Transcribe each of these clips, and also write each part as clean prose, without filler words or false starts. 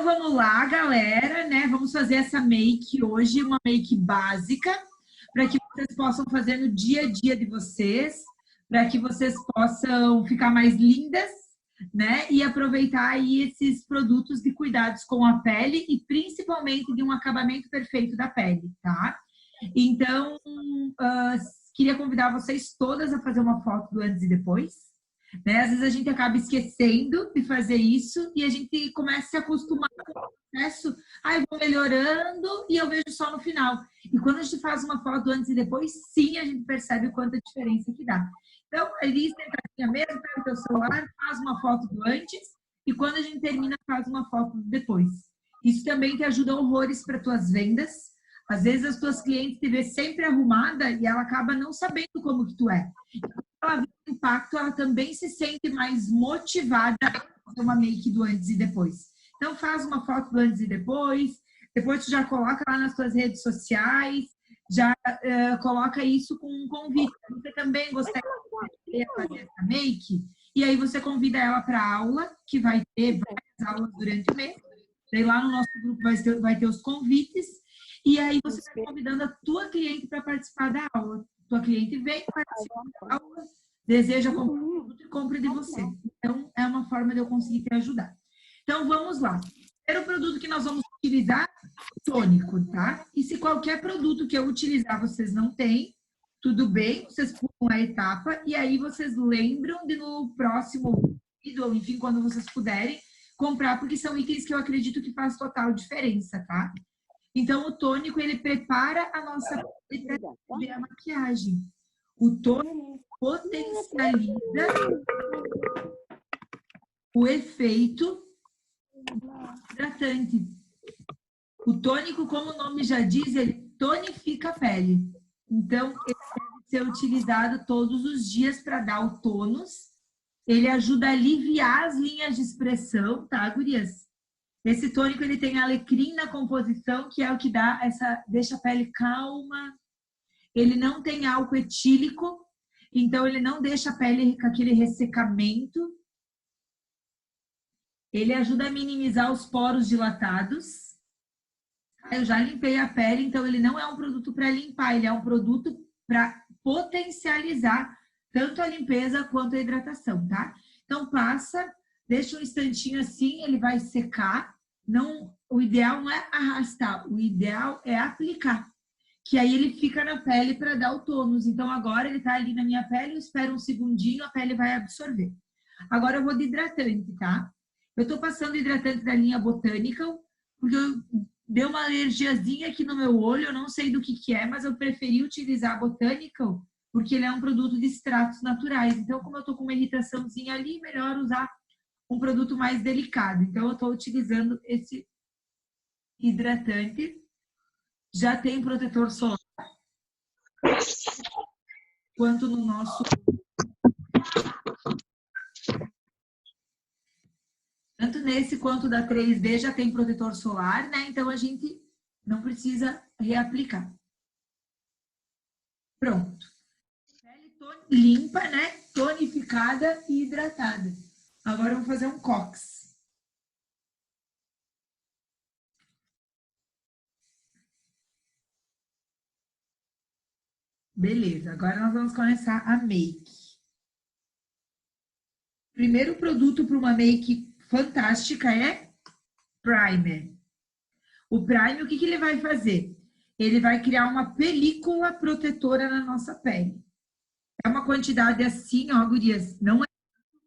vamos lá, galera, né? Vamos fazer essa make hoje, uma make básica, para que vocês possam fazer no dia a dia de vocês, para que vocês possam ficar mais lindas, né? E aproveitar aí esses produtos de cuidados com a pele e principalmente de um acabamento perfeito da pele, tá? Então, queria convidar vocês todas a fazer uma foto do antes e depois, né? Às vezes a gente acaba esquecendo de fazer isso e a gente começa a se acostumar com o processo. Eu vou melhorando e eu vejo só no final. E quando a gente faz uma foto do antes e depois, sim, a gente percebe quanta diferença que dá. Então, ali, sentadinha mesmo, pega o teu celular, faz uma foto do antes e quando a gente termina, faz uma foto do depois. Isso também te ajuda horrores para tuas vendas. Às vezes as tuas clientes te vê sempre arrumada e ela acaba não sabendo como que tu é. Quando ela vê o impacto, ela também se sente mais motivada a fazer uma make do antes e depois. Então faz uma foto do antes e depois tu já coloca lá nas tuas redes sociais, já coloca isso com um convite. Você também gostaria de fazer essa make? E aí você convida ela para aula, que vai ter várias aulas durante o mês. Daí lá no nosso grupo vai ter os convites. E aí você está convidando a tua cliente para participar da aula. Tua cliente vem, participa da aula, deseja comprar um produto e compra de você. Então, é uma forma de eu conseguir te ajudar. Então, vamos lá. O primeiro produto que nós vamos utilizar, tônico, tá? E se qualquer produto que eu utilizar vocês não têm, tudo bem, vocês pulam a etapa e aí vocês lembram de no próximo vídeo, ou enfim, quando vocês puderem, comprar, porque são itens que eu acredito que faz total diferença, tá? Então, o tônico, ele prepara a nossa pele para fazer a maquiagem. O tônico potencializa o efeito hidratante. O tônico, como o nome já diz, ele tonifica a pele. Então, ele deve ser utilizado todos os dias para dar o tônus. Ele ajuda a aliviar as linhas de expressão, tá, gurias? Esse tônico, ele tem alecrim na composição, que é o que deixa a pele calma. Ele não tem álcool etílico, então ele não deixa a pele com aquele ressecamento. Ele ajuda a minimizar os poros dilatados. Eu já limpei a pele, então ele não é um produto para limpar, ele é um produto para potencializar tanto a limpeza quanto a hidratação, tá? Então passa, deixa um instantinho assim, ele vai secar. Não, o ideal não é arrastar, o ideal é aplicar. Que aí ele fica na pele para dar o tônus. Então agora ele tá ali na minha pele, eu espero um segundinho, a pele vai absorver. Agora eu vou de hidratante, tá? Eu tô passando hidratante da linha Botanical, porque deu uma alergiazinha aqui no meu olho, eu não sei do que é, mas eu preferi utilizar a Botanical, porque ele é um produto de extratos naturais. Então, como eu tô com uma irritaçãozinha ali, melhor usar um produto mais delicado. Então, eu estou utilizando esse hidratante. Já tem protetor solar. Quanto no nosso... Tanto nesse quanto da 3D já tem protetor solar, né? Então, a gente não precisa reaplicar. Pronto. Pele limpa, né? Tonificada e hidratada. Agora, eu vou fazer um cox. Beleza, agora nós vamos começar a make. Primeiro produto para uma make fantástica é primer. O primer, o que ele vai fazer? Ele vai criar uma película protetora na nossa pele. É uma quantidade assim, ó, gurias, não é...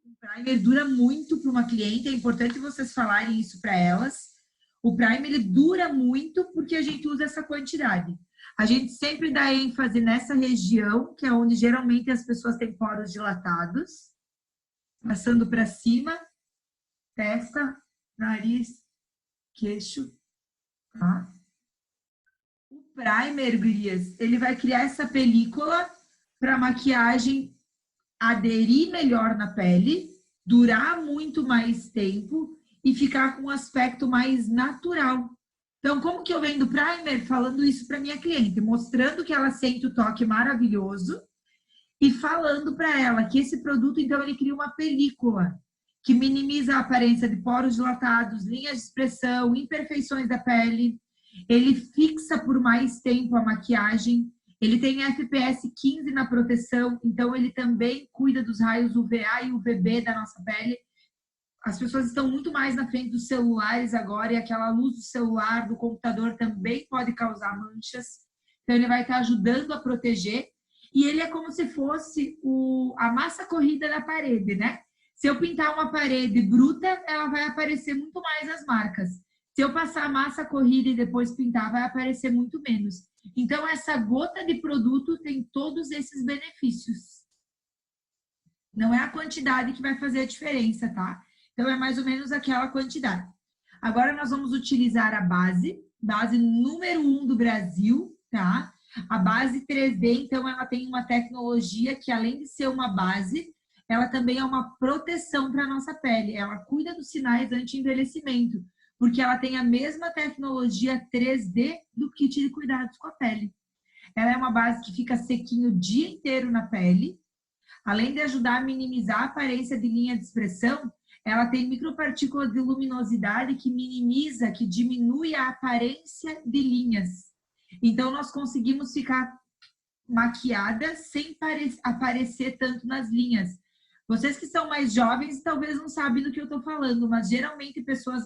O primer dura muito para uma cliente, é importante vocês falarem isso para elas. O primer, ele dura muito porque a gente usa essa quantidade. A gente sempre dá ênfase nessa região, que é onde geralmente as pessoas têm poros dilatados. Passando para cima, testa, nariz, queixo. Tá? O primer, gurias, ele vai criar essa película para a maquiagem aderir melhor na pele, durar muito mais tempo e ficar com um aspecto mais natural. Então, como que eu vendo primer? Falando isso para minha cliente, mostrando que ela sente o toque maravilhoso e falando para ela que esse produto, então, ele cria uma película. que minimiza a aparência de poros dilatados, linhas de expressão, imperfeições da pele. Ele fixa por mais tempo a maquiagem. Ele tem FPS 15 na proteção, então ele também cuida dos raios UVA e UVB da nossa pele. As pessoas estão muito mais na frente dos celulares agora e aquela luz do celular, do computador também pode causar manchas. Então ele vai estar ajudando a proteger. E ele é como se fosse a massa corrida da parede, né? Se eu pintar uma parede bruta, ela vai aparecer muito mais as marcas. Se eu passar a massa corrida e depois pintar, vai aparecer muito menos. Então, essa gota de produto tem todos esses benefícios. Não é a quantidade que vai fazer a diferença, tá? Então, é mais ou menos aquela quantidade. Agora, nós vamos utilizar a base número 1 do Brasil, tá? A base 3D, então, ela tem uma tecnologia que, além de ser uma base, ela também é uma proteção para a nossa pele. Ela cuida dos sinais anti-envelhecimento, porque ela tem a mesma tecnologia 3D do kit de cuidados com a pele. Ela é uma base que fica sequinho o dia inteiro na pele. Além de ajudar a minimizar a aparência de linha de expressão, ela tem micropartículas de luminosidade que minimiza, que diminui a aparência de linhas. Então, nós conseguimos ficar maquiada sem aparecer tanto nas linhas. Vocês que são mais jovens talvez não sabem do que eu estou falando, mas geralmente pessoas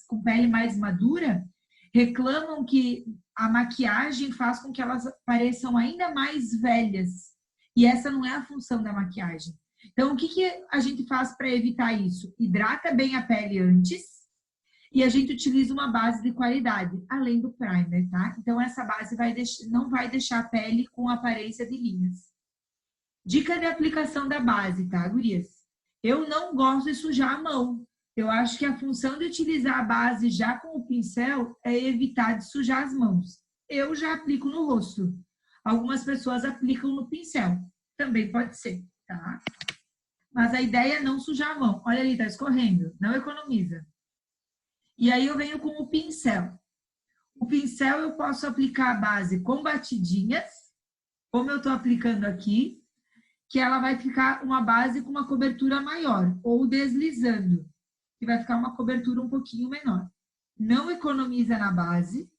com pele mais madura reclamam que a maquiagem faz com que elas pareçam ainda mais velhas. E essa não é a função da maquiagem. Então, o que a gente faz para evitar isso? Hidrata bem a pele antes e a gente utiliza uma base de qualidade, além do primer, tá? Então, essa base não vai deixar a pele com aparência de linhas. Dica de aplicação da base, tá, gurias? Eu não gosto de sujar a mão. Eu acho que a função de utilizar a base já com o pincel é evitar de sujar as mãos. Eu já aplico no rosto. Algumas pessoas aplicam no pincel. Também pode ser, tá? Mas a ideia é não sujar a mão. Olha ali, tá escorrendo. Não economiza. E aí eu venho com o pincel. O pincel eu posso aplicar a base com batidinhas, como eu estou aplicando aqui, que ela vai ficar uma base com uma cobertura maior, ou deslizando, que vai ficar uma cobertura um pouquinho menor. Não economiza na base.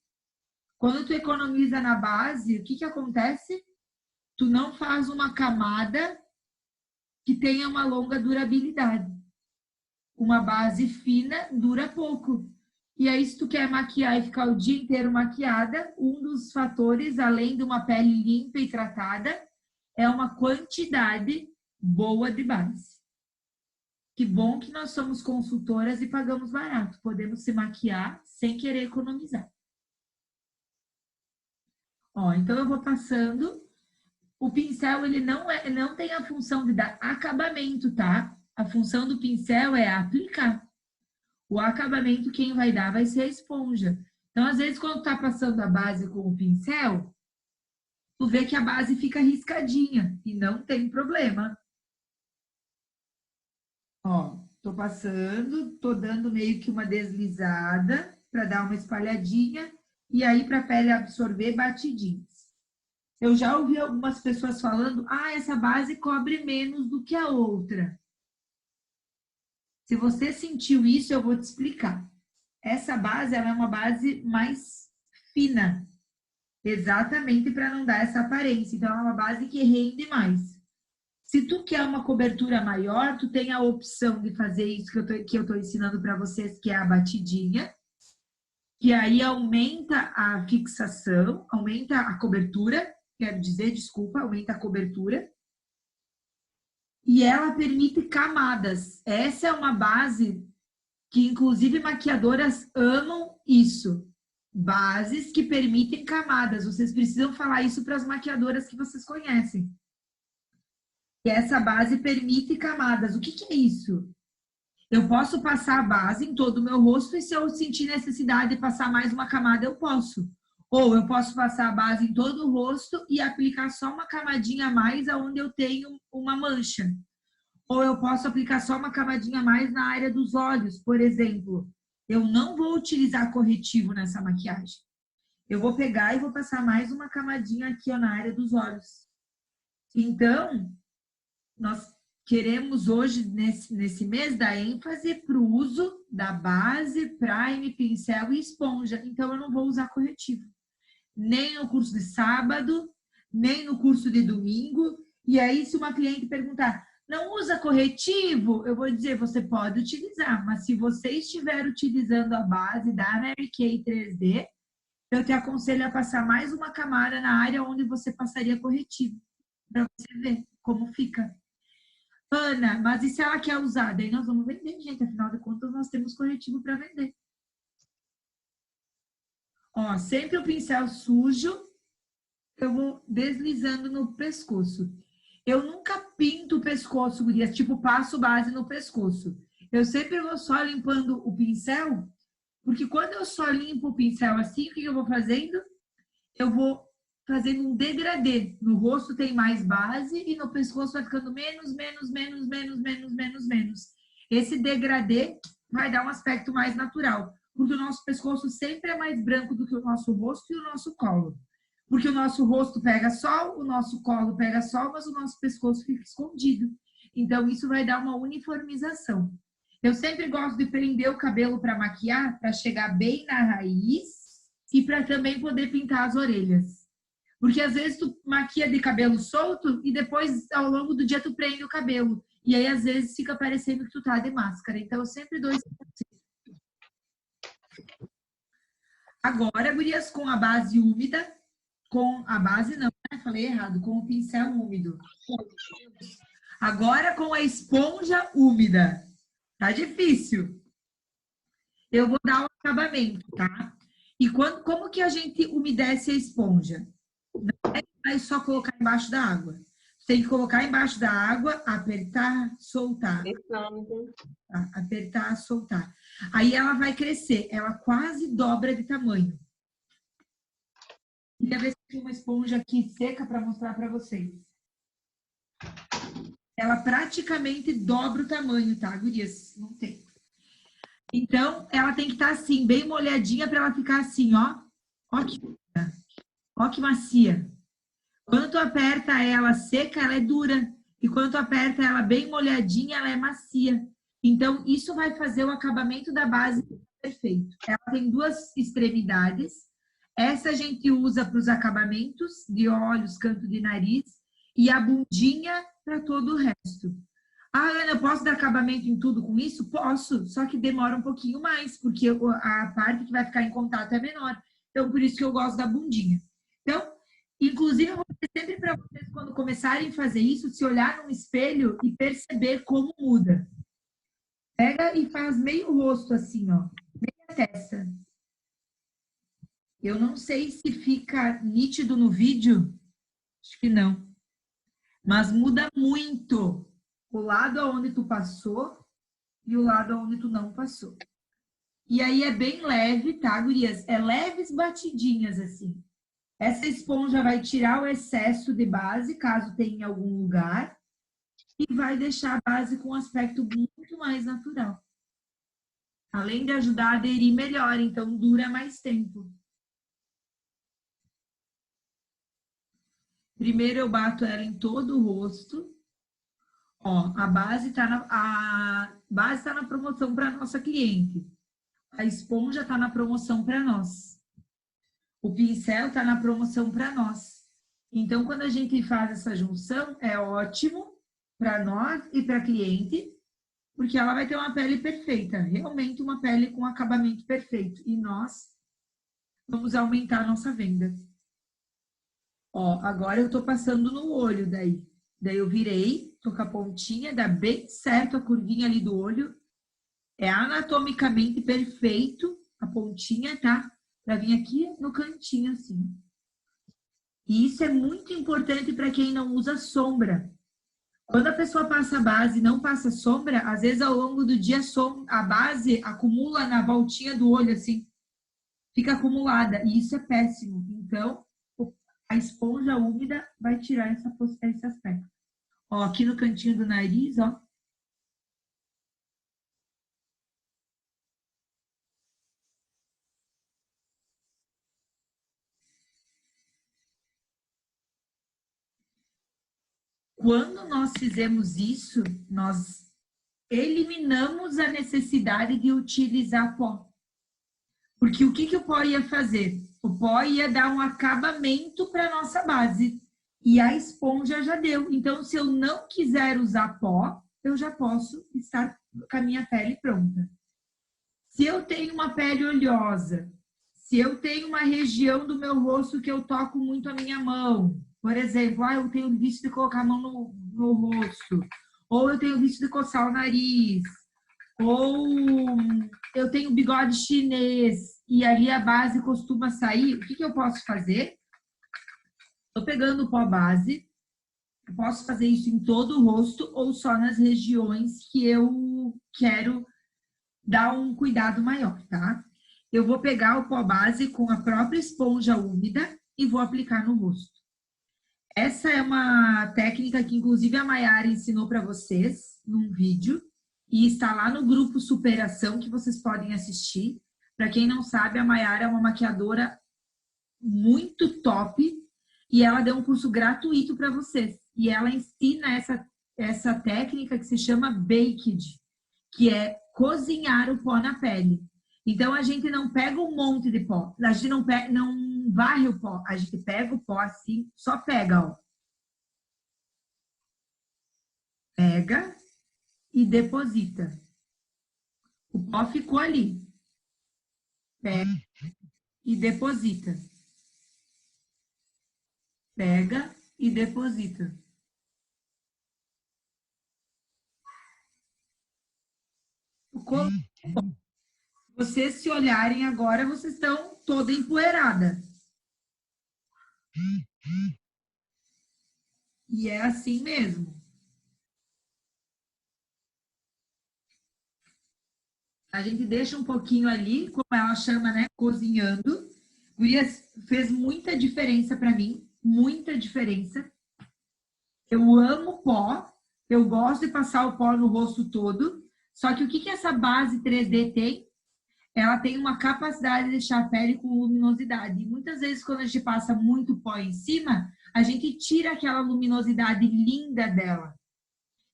Quando tu economiza na base, o que acontece? Tu não faz uma camada que tenha uma longa durabilidade. Uma base fina dura pouco. E aí, se tu quer maquiar e ficar o dia inteiro maquiada, um dos fatores, além de uma pele limpa e tratada, é uma quantidade boa de base. Que bom que nós somos consultoras e pagamos barato. Podemos se maquiar sem querer economizar. Ó, então eu vou passando. O pincel, ele não tem a função de dar acabamento, tá? A função do pincel é aplicar. O acabamento, quem vai dar vai ser a esponja. Então, às vezes, quando tá passando a base com o pincel, tu vê que a base fica riscadinha e não tem problema. Ó, tô passando, tô dando meio que uma deslizada para dar uma espalhadinha e aí para a pele absorver batidinhas. Eu já ouvi algumas pessoas falando, essa base cobre menos do que a outra. Se você sentiu isso, eu vou te explicar. Essa base, ela é uma base mais fina, exatamente para não dar essa aparência. Então, é uma base que rende mais. Se tu quer uma cobertura maior, tu tem a opção de fazer isso que eu tô ensinando para vocês, que é a batidinha, que aí aumenta a fixação, aumenta a cobertura, quero dizer, desculpa, aumenta a cobertura. E ela permite camadas. Essa é uma base que, inclusive, maquiadoras amam isso. Bases que permitem camadas. Vocês precisam falar isso para as maquiadoras que vocês conhecem. E essa base permite camadas. O que é isso? Eu posso passar a base em todo o meu rosto e se eu sentir necessidade de passar mais uma camada, eu posso. Ou eu posso passar a base em todo o rosto e aplicar só uma camadinha a mais onde eu tenho uma mancha. Ou eu posso aplicar só uma camadinha a mais na área dos olhos, por exemplo. Eu não vou utilizar corretivo nessa maquiagem. Eu vou pegar e vou passar mais uma camadinha aqui ó, na área dos olhos. Então, nós queremos hoje, nesse mês, dar ênfase para o uso da base, prime, pincel e esponja. Então, eu não vou usar corretivo. Nem no curso de sábado, nem no curso de domingo. E aí, se uma cliente perguntar, não usa corretivo? Eu vou dizer, você pode utilizar, mas se você estiver utilizando a base da Mary Kay 3D, eu te aconselho a passar mais uma camada na área onde você passaria corretivo, para você ver como fica. Ana, mas e se ela quer usar? Daí nós vamos vender, gente. Afinal de contas, nós temos corretivo para vender. Ó, sempre o pincel sujo, eu vou deslizando no pescoço. Eu nunca pinto o pescoço, gurias, tipo, passo base no pescoço. Eu sempre vou só limpando o pincel, porque quando eu só limpo o pincel assim, o que eu vou fazendo? Eu vou fazendo um degradê. No rosto tem mais base e no pescoço vai ficando menos, menos, menos, menos, menos, menos, menos. Esse degradê vai dar um aspecto mais natural, porque o nosso pescoço sempre é mais branco do que o nosso rosto e o nosso colo. Porque o nosso rosto pega sol, o nosso colo pega sol, mas o nosso pescoço fica escondido. Então, isso vai dar uma uniformização. Eu sempre gosto de prender o cabelo para maquiar, para chegar bem na raiz e para também poder pintar as orelhas. Porque às vezes tu maquia de cabelo solto e depois, ao longo do dia, tu prende o cabelo. E aí, às vezes, fica parecendo que tu tá de máscara. Então, eu sempre dou esse conselho. Agora, gurias, com a base úmida, com a base não, né? Falei errado, com o pincel úmido. Agora, com a esponja úmida. Tá difícil. Eu vou dar o acabamento, tá? E como que a gente umedece a esponja? Não é só colocar embaixo da água. Tem que colocar embaixo da água, apertar, soltar. Tá? Apertar, soltar. Aí ela vai crescer, ela quase dobra de tamanho. Queria ver se tem uma esponja aqui seca para mostrar para vocês. Ela praticamente dobra o tamanho, tá, gurias? Não tem. Então, ela tem que estar assim, bem molhadinha para ela ficar assim, ó. Ó que macia. Quando tu aperta ela seca, ela é dura. E quando tu aperta ela bem molhadinha, ela é macia. Então, isso vai fazer o acabamento da base perfeito. Ela tem duas extremidades. Essa a gente usa para os acabamentos de olhos, canto de nariz. E a bundinha para todo o resto. Ah, Ana, eu posso dar acabamento em tudo com isso? Posso, só que demora um pouquinho mais, porque a parte que vai ficar em contato é menor. Então, por isso que eu gosto da bundinha. Então, inclusive, eu vou dizer sempre para vocês, quando começarem a fazer isso, se olhar no espelho e perceber como muda. Pega e faz meio rosto assim, ó. Meia testa. Eu não sei se fica nítido no vídeo. Acho que não. Mas muda muito o lado aonde tu passou e o lado onde tu não passou. E aí é bem leve, tá, gurias? É leves batidinhas, assim. Essa esponja vai tirar o excesso de base, caso tenha em algum lugar, e vai deixar a base com um aspecto muito mais natural. Além de ajudar a aderir melhor, então dura mais tempo. Primeiro eu bato ela em todo o rosto. Ó, a base tá na promoção para nossa cliente. A esponja tá na promoção para nós. O pincel está na promoção para nós. Então, quando a gente faz essa junção, é ótimo para nós e para a cliente, porque ela vai ter uma pele perfeita, realmente uma pele com acabamento perfeito. E nós vamos aumentar a nossa venda. Ó, agora eu estou passando no olho daí. Daí eu virei, tô com a pontinha, dá bem certo a curvinha ali do olho. É anatomicamente perfeito a pontinha, tá? Para vir aqui no cantinho assim. E isso é muito importante para quem não usa sombra. Quando a pessoa passa base e não passa sombra, às vezes ao longo do dia a base acumula na voltinha do olho, assim, fica acumulada. E isso é péssimo. Então, a esponja úmida vai tirar esse aspecto. Ó, aqui no cantinho do nariz, ó. quando nós fizemos isso, nós eliminamos a necessidade de utilizar pó. Porque o que o pó ia fazer? O pó ia dar um acabamento para a nossa base. E a esponja já deu. Então, se eu não quiser usar pó, eu já posso estar com a minha pele pronta. Se eu tenho uma pele oleosa, se eu tenho uma região do meu rosto que eu toco muito a minha mão, por exemplo, eu tenho vício de colocar a mão no rosto, ou eu tenho vício de coçar o nariz, ou eu tenho bigode chinês e ali a base costuma sair, o que eu posso fazer? Estou pegando o pó base, eu posso fazer isso em todo o rosto ou só nas regiões que eu quero dar um cuidado maior, tá? Eu vou pegar o pó base com a própria esponja úmida e vou aplicar no rosto. Essa é uma técnica que, inclusive, a Maiara ensinou para vocês num vídeo e está lá no grupo Superação, que vocês podem assistir. Para quem não sabe, a Maiara é uma maquiadora muito top e ela deu um curso gratuito para vocês. E ela ensina essa técnica que se chama Baked, que é cozinhar o pó na pele. Então, a gente não pega um monte de pó, a gente não varre o pó, a gente pega o pó assim, só pega, ó. Pega e deposita. O pó ficou ali. Pega e deposita. Pega e deposita. Vocês se olharem agora, vocês estão toda empoeirada. E é assim mesmo. A gente deixa um pouquinho ali, como ela chama, né? Cozinhando. Gurias, fez muita diferença para mim. Muita diferença. Eu amo pó. Eu gosto de passar o pó no rosto todo. Só que o que essa base 3D tem? Ela tem uma capacidade de deixar a pele com luminosidade. E muitas vezes, quando a gente passa muito pó em cima, a gente tira aquela luminosidade linda dela.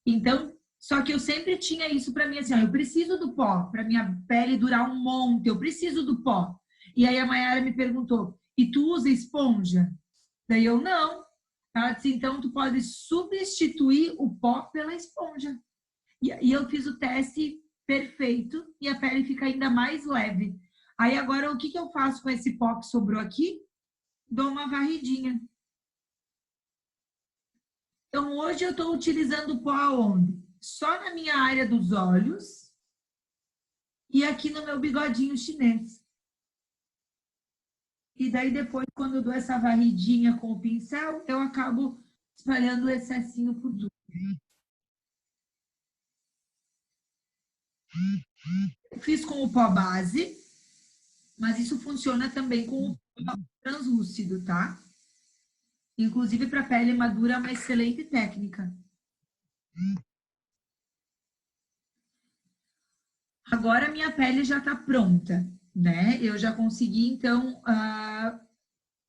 Então, só que eu sempre tinha isso para mim, assim, ó, eu preciso do pó, para minha pele durar um monte, eu preciso do pó. E aí a Maiara me perguntou, e tu usa esponja? Daí eu, não. Ela disse, então tu pode substituir o pó pela esponja. E eu fiz o teste perfeito e a pele fica ainda mais leve. Aí agora o que eu faço com esse pó que sobrou aqui? Dou uma varridinha. Então hoje eu estou utilizando o pó aonde? Só na minha área dos olhos e aqui no meu bigodinho chinês. E daí depois, quando eu dou essa varridinha com o pincel, eu acabo espalhando o excessinho por tudo. Eu fiz com o pó base, mas isso funciona também com o pó translúcido, tá? Inclusive, para pele madura, é uma excelente técnica. Agora, minha pele já está pronta, né? Eu já consegui, então,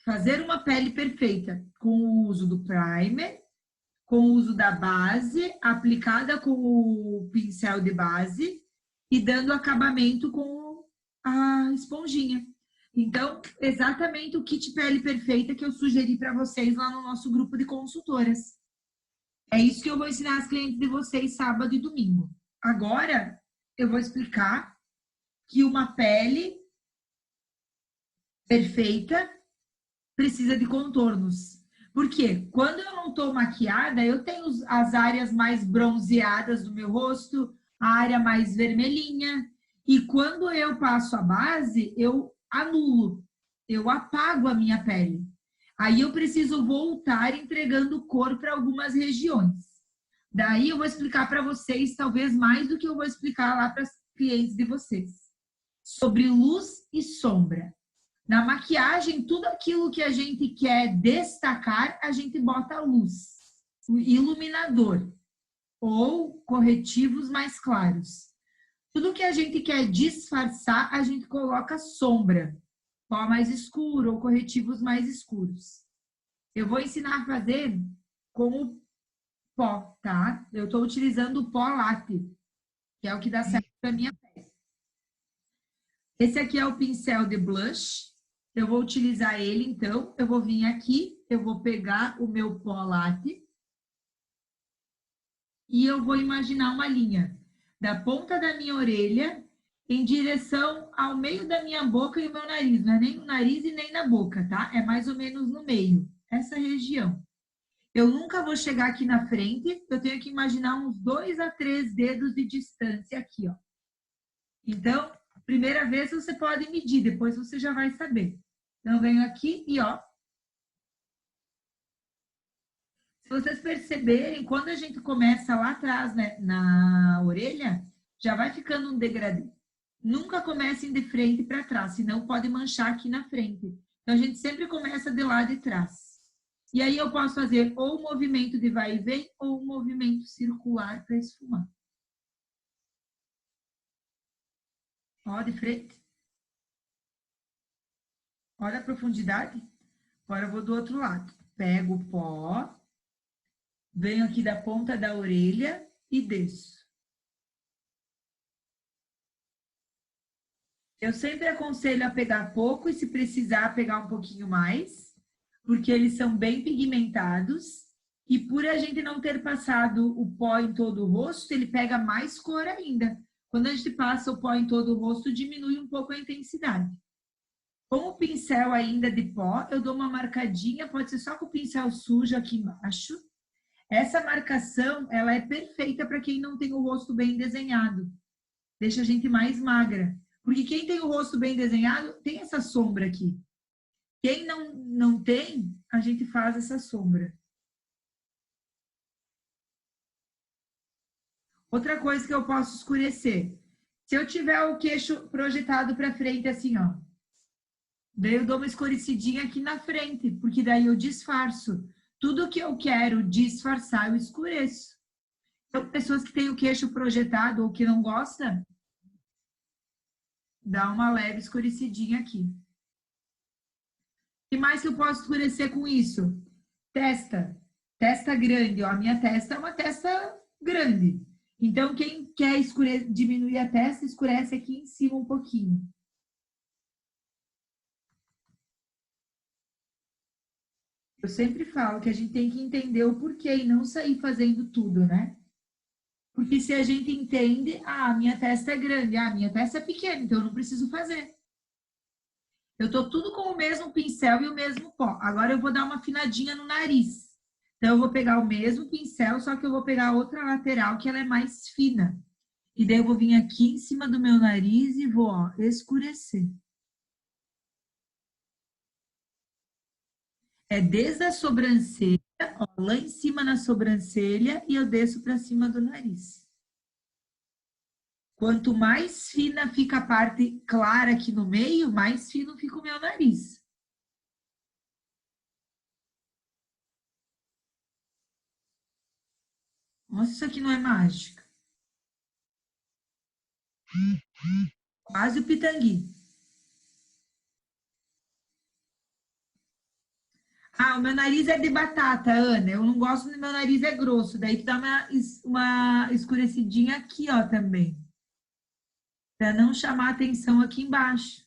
fazer uma pele perfeita com o uso do primer, com o uso da base, aplicada com o pincel de base e dando acabamento com a esponjinha. Então, exatamente o kit pele perfeita que eu sugeri para vocês lá no nosso grupo de consultoras. É isso que eu vou ensinar as clientes de vocês sábado e domingo. Agora, eu vou explicar que uma pele perfeita precisa de contornos. Por quê? Quando eu não estou maquiada, eu tenho as áreas mais bronzeadas do meu rosto, a área mais vermelhinha. E quando eu passo a base, eu anulo, eu apago a minha pele. Aí eu preciso voltar entregando cor para algumas regiões. Daí eu vou explicar para vocês, talvez mais do que eu vou explicar lá para as clientes de vocês, sobre luz e sombra. Na maquiagem, tudo aquilo que a gente quer destacar, a gente bota luz, o iluminador ou corretivos mais claros. Tudo que a gente quer disfarçar, a gente coloca sombra, pó mais escuro ou corretivos mais escuros. Eu vou ensinar a fazer com o pó, tá? Eu estou utilizando o pó latte, que é o que dá certo para minha pele. Esse aqui é o pincel de blush. Eu vou utilizar ele, então. Eu vou vir aqui, eu vou pegar o meu pó latte e eu vou imaginar uma linha da ponta da minha orelha em direção ao meio da minha boca e o meu nariz. Não é nem no nariz e nem na boca, tá? É mais ou menos no meio, essa região. Eu nunca vou chegar aqui na frente, eu tenho que imaginar uns 2 a 3 dedos de distância aqui, ó. Então, primeira vez você pode medir, depois você já vai saber. Então, eu venho aqui e, ó. Se vocês perceberem, quando a gente começa lá atrás, né, na orelha, já vai ficando um degradê. Nunca comecem de frente para trás, senão pode manchar aqui na frente. Então, a gente sempre começa de lá de trás. E aí eu posso fazer ou um movimento de vai e vem ou um movimento circular para esfumar. Ó, de frente. Olha a profundidade. Agora eu vou do outro lado. Pego o pó, venho aqui da ponta da orelha e desço. Eu sempre aconselho a pegar pouco e, se precisar, pegar um pouquinho mais, porque eles são bem pigmentados. E por a gente não ter passado o pó em todo o rosto, ele pega mais cor ainda. Quando a gente passa o pó em todo o rosto, diminui um pouco a intensidade. Com o pincel ainda de pó, eu dou uma marcadinha, pode ser só com o pincel sujo aqui embaixo. Essa marcação, ela é perfeita para quem não tem o rosto bem desenhado. Deixa a gente mais magra. Porque quem tem o rosto bem desenhado, tem essa sombra aqui. Quem não tem, a gente faz essa sombra. Outra coisa que eu posso escurecer. Se eu tiver o queixo projetado para frente assim, ó. Daí eu dou uma escurecidinha aqui na frente, porque daí eu disfarço. Tudo que eu quero disfarçar, eu escureço. Então, pessoas que têm o queixo projetado ou que não gostam, dá uma leve escurecidinha aqui. O que mais que eu posso escurecer com isso? Testa. Testa grande, ó. A minha testa é uma testa grande. Então, quem quer diminuir a testa, escurece aqui em cima um pouquinho. Eu sempre falo que a gente tem que entender o porquê e não sair fazendo tudo, né? Porque se a gente entende, a minha testa é grande, a minha testa é pequena, então eu não preciso fazer. Eu tô tudo com o mesmo pincel e o mesmo pó. Agora eu vou dar uma afinadinha no nariz. Então eu vou pegar o mesmo pincel, só que eu vou pegar a outra lateral que ela é mais fina. E daí eu vou vir aqui em cima do meu nariz e vou, ó, escurecer. É desde a sobrancelha, ó, lá em cima na sobrancelha e eu desço para cima do nariz. Quanto mais fina fica a parte clara aqui no meio, mais fino fica o meu nariz. Nossa, isso aqui não é mágica. Quase o pitangui. Ah, o meu nariz é de batata, Ana. Eu não gosto do meu nariz é grosso. Daí tu dá uma escurecidinha aqui, ó, também. Para não chamar atenção aqui embaixo.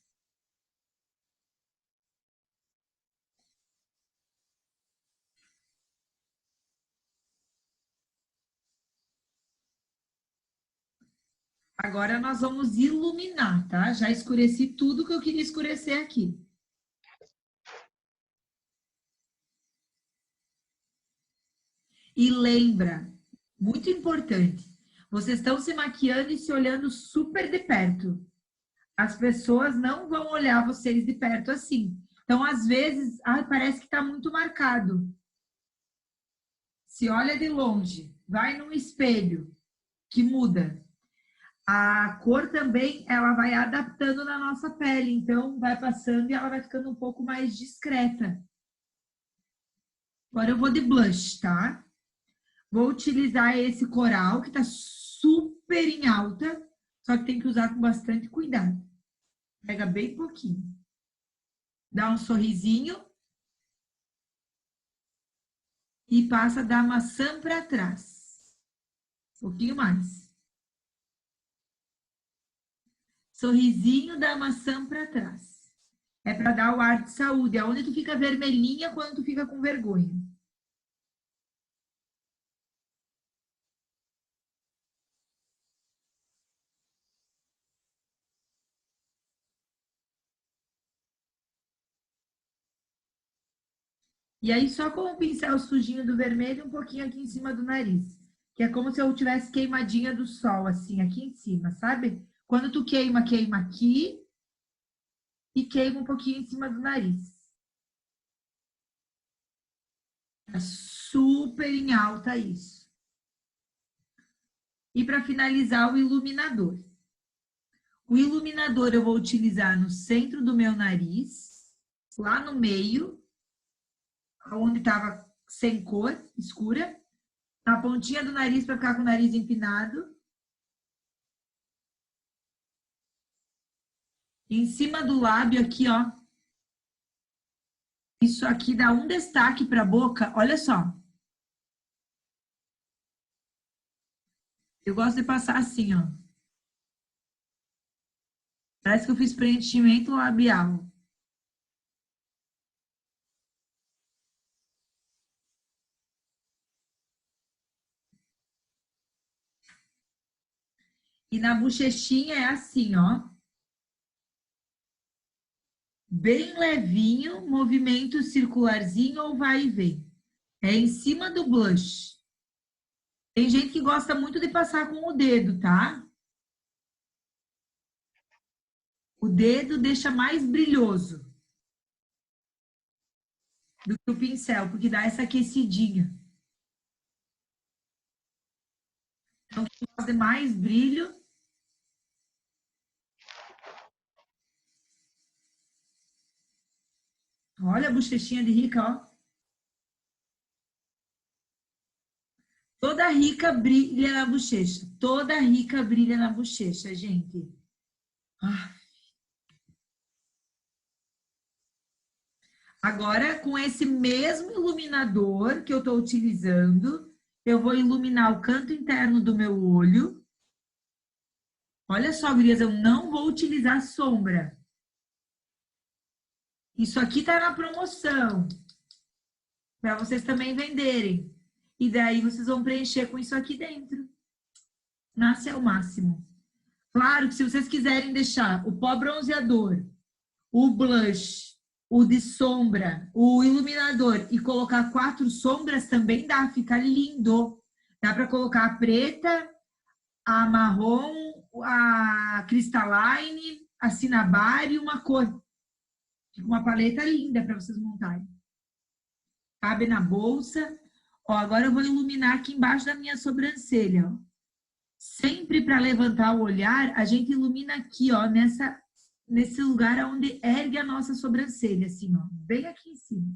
Agora nós vamos iluminar, tá? Já escureci tudo que eu queria escurecer aqui. E lembra, muito importante, vocês estão se maquiando e se olhando super de perto. As pessoas não vão olhar vocês de perto assim. Então, às vezes, parece que está muito marcado. Se olha de longe, vai num espelho, que muda. A cor também, ela vai adaptando na nossa pele, então vai passando e ela vai ficando um pouco mais discreta. Agora eu vou de blush, tá? Vou utilizar esse coral, que tá super em alta, só que tem que usar com bastante cuidado. Pega bem pouquinho. Dá um sorrisinho. e passa da maçã para trás. Um pouquinho mais. Sorrisinho da maçã para trás. É para dar o ar de saúde. É onde tu fica vermelhinha quando tu fica com vergonha. E aí, só com o pincel sujinho do vermelho, um pouquinho aqui em cima do nariz. Que é como se eu tivesse queimadinha do sol, assim, aqui em cima, sabe? Quando tu queima, queima aqui e queima um pouquinho em cima do nariz. Tá super em alta isso. E para finalizar, o iluminador. O iluminador eu vou utilizar no centro do meu nariz, lá no meio, onde estava sem cor, escura, na pontinha do nariz para ficar com o nariz empinado. Em cima do lábio aqui, ó. Isso aqui dá um destaque para a boca, olha só. Eu gosto de passar assim, ó. Parece que eu fiz preenchimento labial. E na bochechinha é assim, ó. Bem levinho, movimento circularzinho ou vai e vem. É em cima do blush. Tem gente que gosta muito de passar com o dedo, tá? O dedo deixa mais brilhoso do que o pincel, porque dá essa aquecidinha. Então, quem gosta de mais brilho, olha a bochechinha de rica, ó. Toda rica brilha na bochecha. Toda rica brilha na bochecha, gente. Ah. Agora, com esse mesmo iluminador que eu estou utilizando, eu vou iluminar o canto interno do meu olho. Olha só, gurias, eu não vou utilizar sombra. Isso aqui tá na promoção, para vocês também venderem. E daí vocês vão preencher com isso aqui dentro. Nasce ao máximo. Claro que se vocês quiserem deixar o pó bronzeador, o blush, o de sombra, o iluminador e colocar 4 sombras também dá, fica lindo. Dá para colocar a preta, a marrom, a cristaline, a cinnabar e uma cor. Fica uma paleta linda para vocês montarem. Cabe na bolsa. Ó, agora eu vou iluminar aqui embaixo da minha sobrancelha, ó. Sempre para levantar o olhar, a gente ilumina aqui, ó, nesse lugar onde ergue a nossa sobrancelha, assim, ó, bem aqui em cima.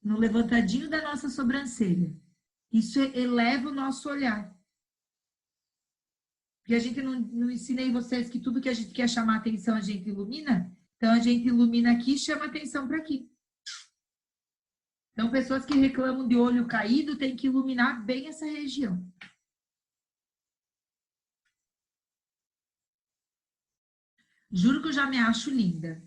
No levantadinho da nossa sobrancelha. Isso eleva o nosso olhar. Porque a gente não ensinei vocês que tudo que a gente quer chamar atenção, a gente ilumina. Então, a gente ilumina aqui e chama atenção para aqui. Então, pessoas que reclamam de olho caído, tem que iluminar bem essa região. Juro que eu já me acho linda.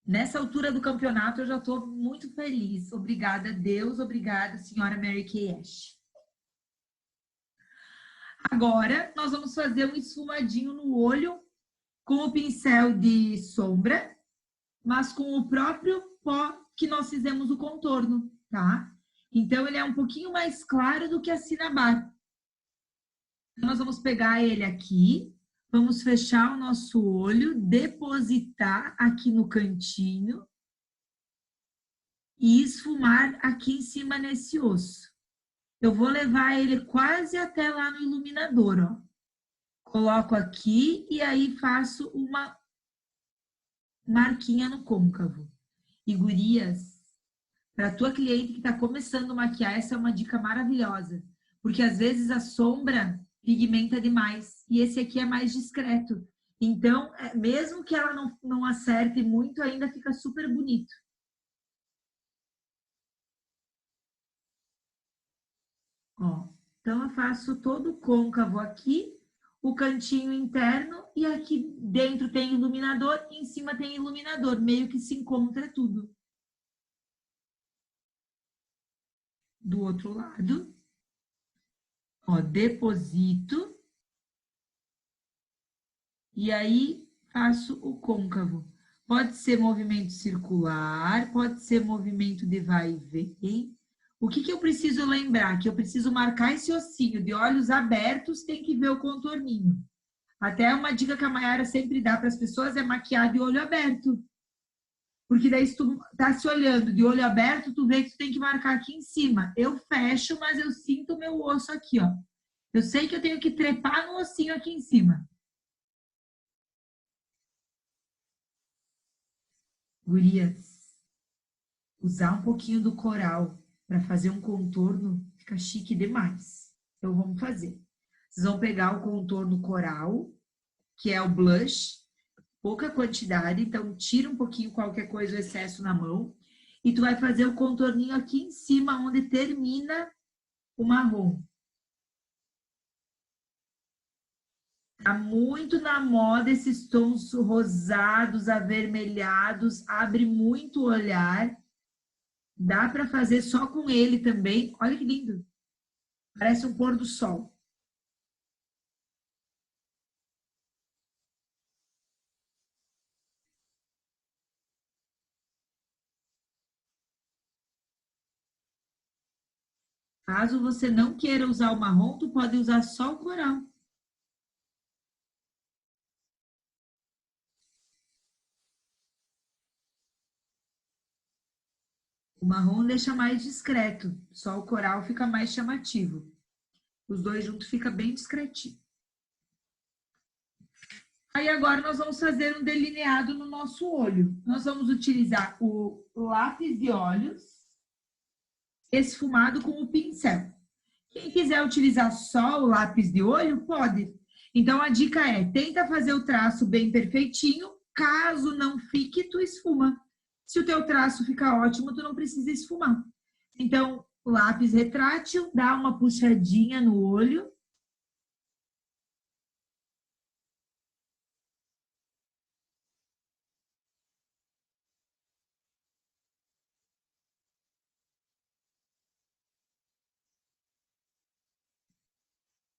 Nessa altura do campeonato, eu já estou muito feliz. Obrigada a Deus, obrigada, senhora Mary Kay Ash. Agora, nós vamos fazer um esfumadinho no olho com o pincel de sombra, mas com o próprio pó que nós fizemos o contorno, tá? Então, ele é um pouquinho mais claro do que a cinnabar. Então, nós vamos pegar ele aqui, vamos fechar o nosso olho, depositar aqui no cantinho e esfumar aqui em cima nesse osso. Eu vou levar ele quase até lá no iluminador, ó. Coloco aqui e aí faço uma marquinha no côncavo. E gurias, para tua cliente que está começando a maquiar, essa é uma dica maravilhosa. Porque às vezes a sombra pigmenta demais. E esse aqui é mais discreto. Então, mesmo que ela não acerte muito, ainda fica super bonito. Ó, então, eu faço todo o côncavo aqui, o cantinho interno, e aqui dentro tem iluminador, e em cima tem iluminador, meio que se encontra tudo. Do outro lado, ó, deposito, e aí faço o côncavo. Pode ser movimento circular, pode ser movimento de vai e vem. O que eu preciso lembrar? Que eu preciso marcar esse ossinho de olhos abertos, tem que ver o contorninho. Até uma dica que a Mayara sempre dá para as pessoas é maquiar de olho aberto. Porque daí se tu tá se olhando de olho aberto, tu vê que tu tem que marcar aqui em cima. Eu fecho, mas eu sinto o meu osso aqui, ó. Eu sei que eu tenho que trepar no ossinho aqui em cima. Gurias, usar um pouquinho do coral para fazer um contorno fica chique demais. Então vamos fazer. Vocês vão pegar o contorno coral, que é o blush, pouca quantidade, então tira um pouquinho qualquer coisa, o excesso na mão, e tu vai fazer o contorninho aqui em cima, onde termina o marrom. Tá muito na moda esses tons rosados, avermelhados, abre muito o olhar. Dá para fazer só com ele também. Olha que lindo. Parece um pôr do sol. Caso você não queira usar o marrom, tu pode usar só o coral. O marrom deixa mais discreto, só o coral fica mais chamativo. Os dois juntos fica bem discretinho. Aí agora nós vamos fazer um delineado no nosso olho. Nós vamos utilizar o lápis de olhos esfumado com o pincel. Quem quiser utilizar só o lápis de olho, pode. Então a dica é, tenta fazer o traço bem perfeitinho, caso não fique, tu esfuma. Se o teu traço ficar ótimo, tu não precisa esfumar. Então, o lápis retrátil, dá uma puxadinha no olho.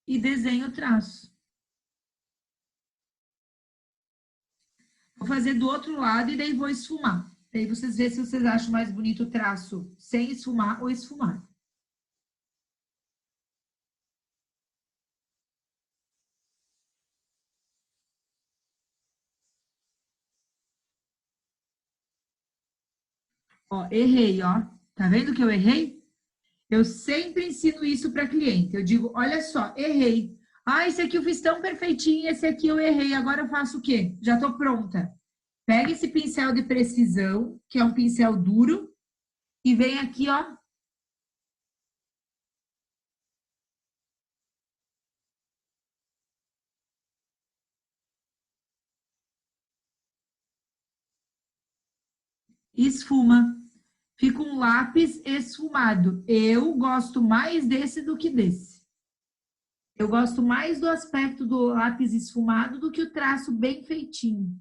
E desenha o traço. Vou fazer do outro lado e daí vou esfumar. Daí vocês vê se vocês acham mais bonito o traço sem esfumar ou esfumado. Ó, errei, ó. Tá vendo que eu errei? Eu sempre ensino isso para cliente. Eu digo, olha só, errei. Ah, esse aqui eu fiz tão perfeitinho, esse aqui eu errei. Agora eu faço o quê? Já estou pronta. Pega esse pincel de precisão, que é um pincel duro, e vem aqui, ó. Esfuma. Fica um lápis esfumado. Eu gosto mais desse do que desse. Eu gosto mais do aspecto do lápis esfumado do que o traço bem feitinho.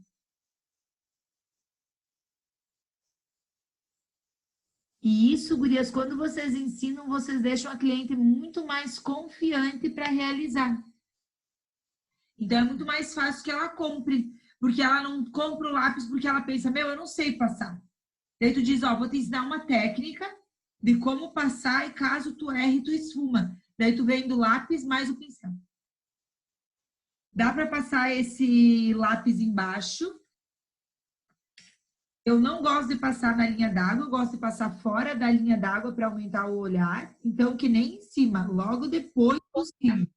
E isso, gurias, quando vocês ensinam, vocês deixam a cliente muito mais confiante para realizar. Então é muito mais fácil que ela compre, porque ela não compra o lápis porque ela pensa, meu, eu não sei passar. Daí tu diz, ó, vou te ensinar uma técnica de como passar e caso tu erre, tu esfuma. Daí tu vem do lápis mais o pincel. Dá para passar esse lápis embaixo. Eu não gosto de passar na linha d'água, eu gosto de passar fora da linha d'água para aumentar o olhar. Então, que nem em cima, logo depois dos cílios.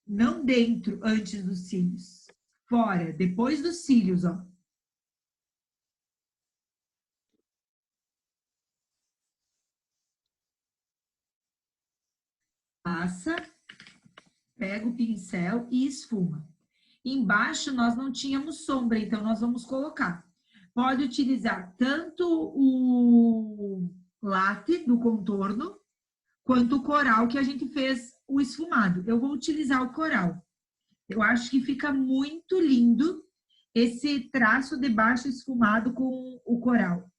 Não dentro, antes dos cílios. Fora, depois dos cílios, ó. Passa, pega o pincel e esfuma. Embaixo nós não tínhamos sombra, então nós vamos colocar. Pode utilizar tanto o latte do contorno, quanto o coral que a gente fez o esfumado. Eu vou utilizar o coral. Eu acho que fica muito lindo esse traço de baixo esfumado com o coral.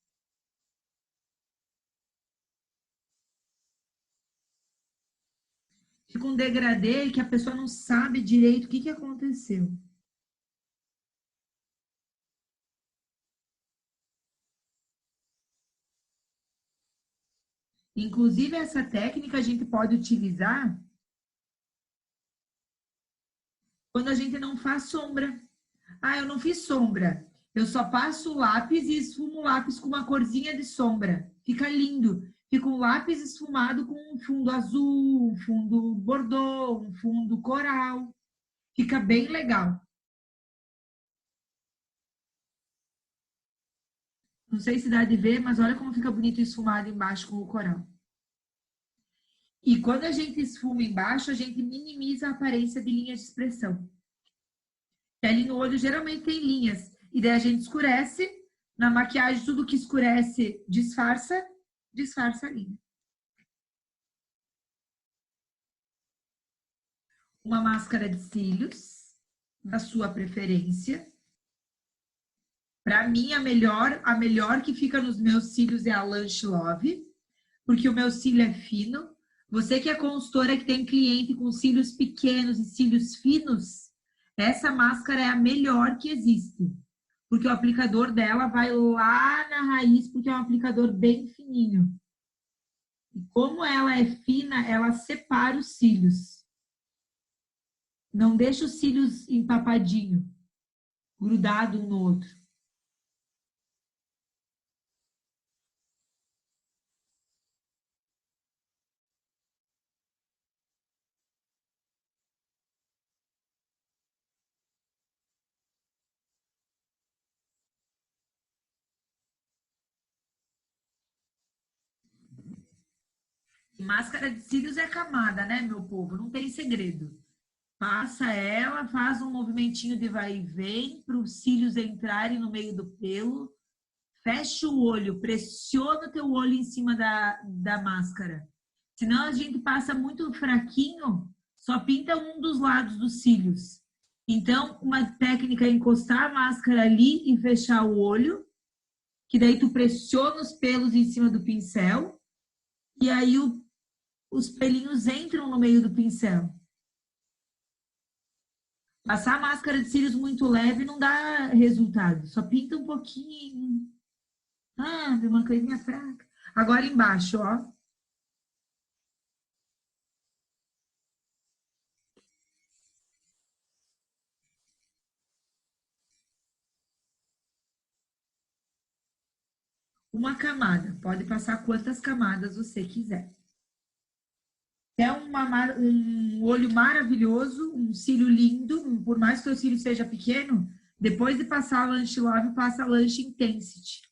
Fica um degradê que a pessoa não sabe direito o que aconteceu. Inclusive, essa técnica a gente pode utilizar quando a gente não faz sombra. Ah, eu não fiz sombra. Eu só passo o lápis e esfumo o lápis com uma corzinha de sombra. Fica lindo. Fica um lápis esfumado com um fundo azul, um fundo bordô, um fundo coral. Fica bem legal. Não sei se dá de ver, mas olha como fica bonito esfumado embaixo com o coral. E quando a gente esfuma embaixo, a gente minimiza a aparência de linhas de expressão. E ali no olho geralmente tem linhas. E daí a gente escurece. Na maquiagem, tudo que escurece disfarça a linha. Uma máscara de cílios, da sua preferência. Para mim, a melhor que fica nos meus cílios é a Lash Love, porque o meu cílio é fino. Você que é consultora, que tem cliente com cílios pequenos e cílios finos, essa máscara é a melhor que existe. Porque o aplicador dela vai lá na raiz, porque é um aplicador bem fininho. E como ela é fina, ela separa os cílios. Não deixa os cílios empapadinho, grudado um no outro. E máscara de cílios é camada, né, meu povo? Não tem segredo. Passa ela, faz um movimentinho de vai e vem para os cílios entrarem no meio do pelo. Fecha o olho, pressiona o teu olho em cima da máscara. Senão a gente passa muito fraquinho, só pinta um dos lados dos cílios. Então, uma técnica é encostar a máscara ali e fechar o olho, que daí tu pressiona os pelos em cima do pincel, e aí os pelinhos entram no meio do pincel. Passar a máscara de cílios muito leve não dá resultado, só pinta um pouquinho. Ah, deu uma coisinha fraca. Agora embaixo, ó. Uma camada. Pode passar quantas camadas você quiser. É um olho maravilhoso, um cílio lindo. Por mais que o seu cílio seja pequeno, depois de passar a Lash Love, passa a Lash Intensity.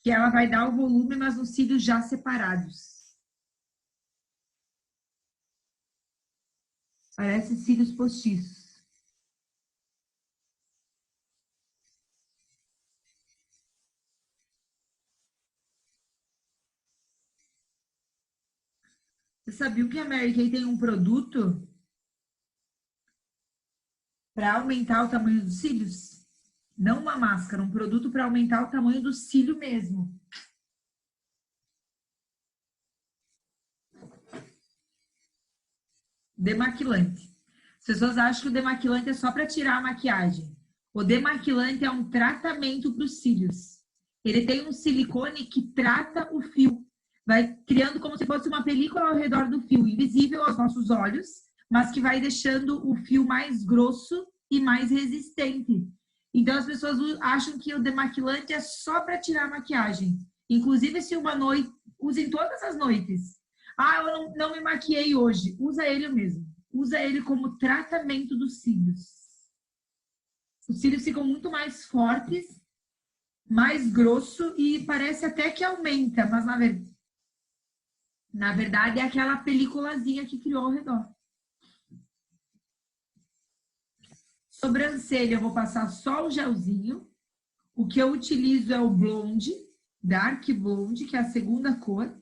Que ela vai dar o volume, mas nos cílios já separados. Parece cílios postiços. Você sabia que a Mary Kay tem um produto para aumentar o tamanho dos cílios? Não uma máscara, um produto para aumentar o tamanho do cílio mesmo. Demaquilante. As pessoas acham que o demaquilante é só para tirar a maquiagem. O demaquilante é um tratamento para os cílios. Ele tem um silicone que trata o fio. Vai criando como se fosse uma película ao redor do fio, invisível aos nossos olhos, mas que vai deixando o fio mais grosso e mais resistente. Então as pessoas acham que o demaquilante é só para tirar a maquiagem. Inclusive, se uma noite, usem todas as noites. Ah, eu não me maquiei hoje. Usa ele mesmo. Usa ele como tratamento dos cílios. Os cílios ficam muito mais fortes, mais grosso e parece até que aumenta, mas na verdade é aquela peliculazinha que criou ao redor. Sobrancelha, eu vou passar só o gelzinho. O que eu utilizo é o Blonde, Dark Blonde, que é a segunda cor.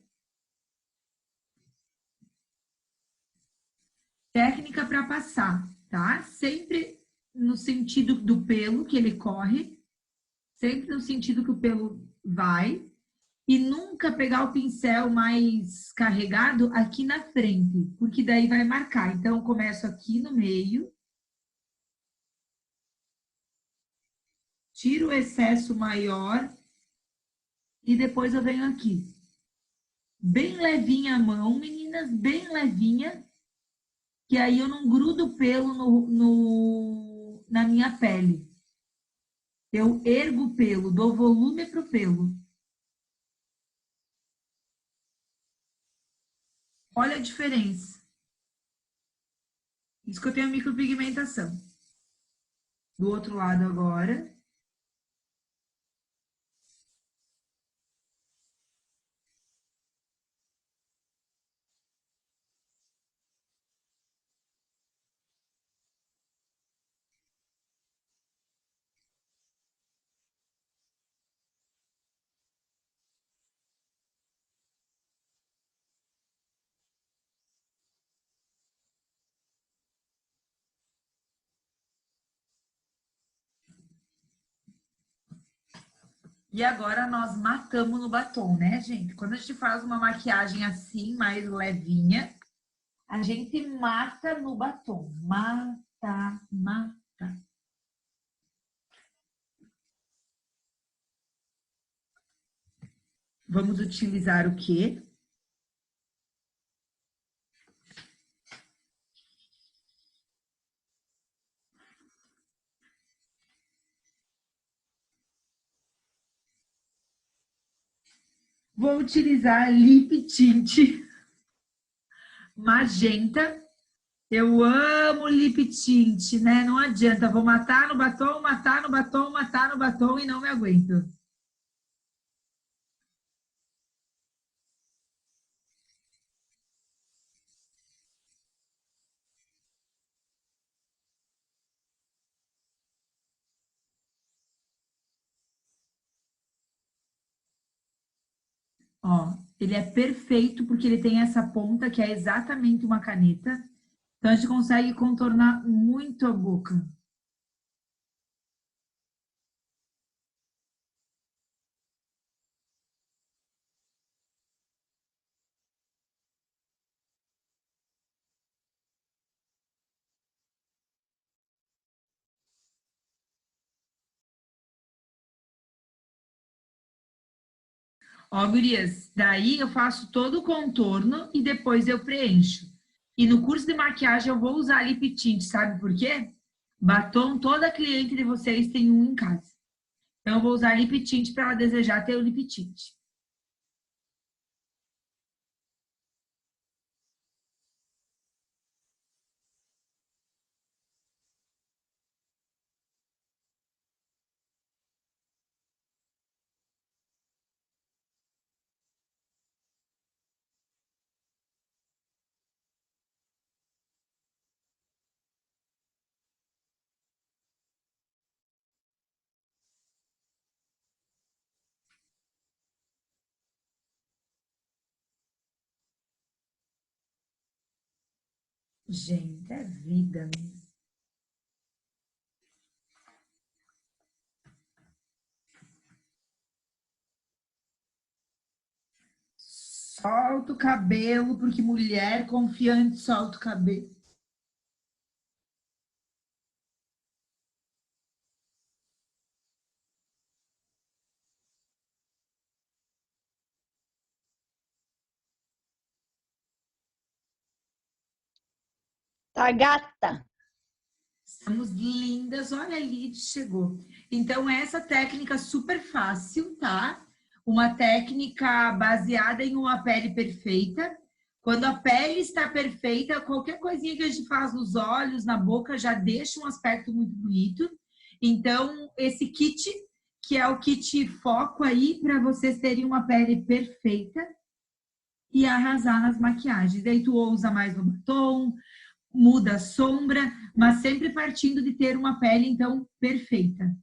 Técnica para passar, tá? Sempre no sentido do pelo que ele corre, sempre no sentido que o pelo vai, e nunca pegar o pincel mais carregado aqui na frente, porque daí vai marcar. Então, eu começo aqui no meio, tiro o excesso maior e depois eu venho aqui. Bem levinha a mão, meninas, bem levinha, que aí eu não grudo o pelo na minha pele. Eu ergo o pelo, dou volume para o pelo. Olha a diferença. Isso que eu tenho micropigmentação. Do outro lado agora. E agora nós matamos no batom, né, gente? Quando a gente faz uma maquiagem assim, mais levinha, a gente mata no batom. Mata, mata. Vamos utilizar o quê? Vou utilizar lip tint magenta. Eu amo lip tint, né? Não adianta, vou matar no batom, matar no batom, matar no batom e não me aguento. Ó, ele é perfeito porque ele tem essa ponta que é exatamente uma caneta. Então a gente consegue contornar muito a boca. Ó, gurias, daí eu faço todo o contorno e depois eu preencho. E no curso de maquiagem eu vou usar lip tint, sabe por quê? Batom, toda cliente de vocês tem um em casa. Então eu vou usar lip tint para ela desejar ter o lip tint. Gente, é vida, né? Solta o cabelo, porque mulher confiante solta o cabelo. Tá gata. Estamos lindas, olha a Lid chegou. Então, essa técnica super fácil, tá? Uma técnica baseada em uma pele perfeita. Quando a pele está perfeita, qualquer coisinha que a gente faz nos olhos, na boca, já deixa um aspecto muito bonito. Então, esse kit, que é o kit foco aí, para vocês terem uma pele perfeita e arrasar nas maquiagens. Daí tu usa mais no batom, muda a sombra, mas sempre partindo de ter uma pele, então, perfeita.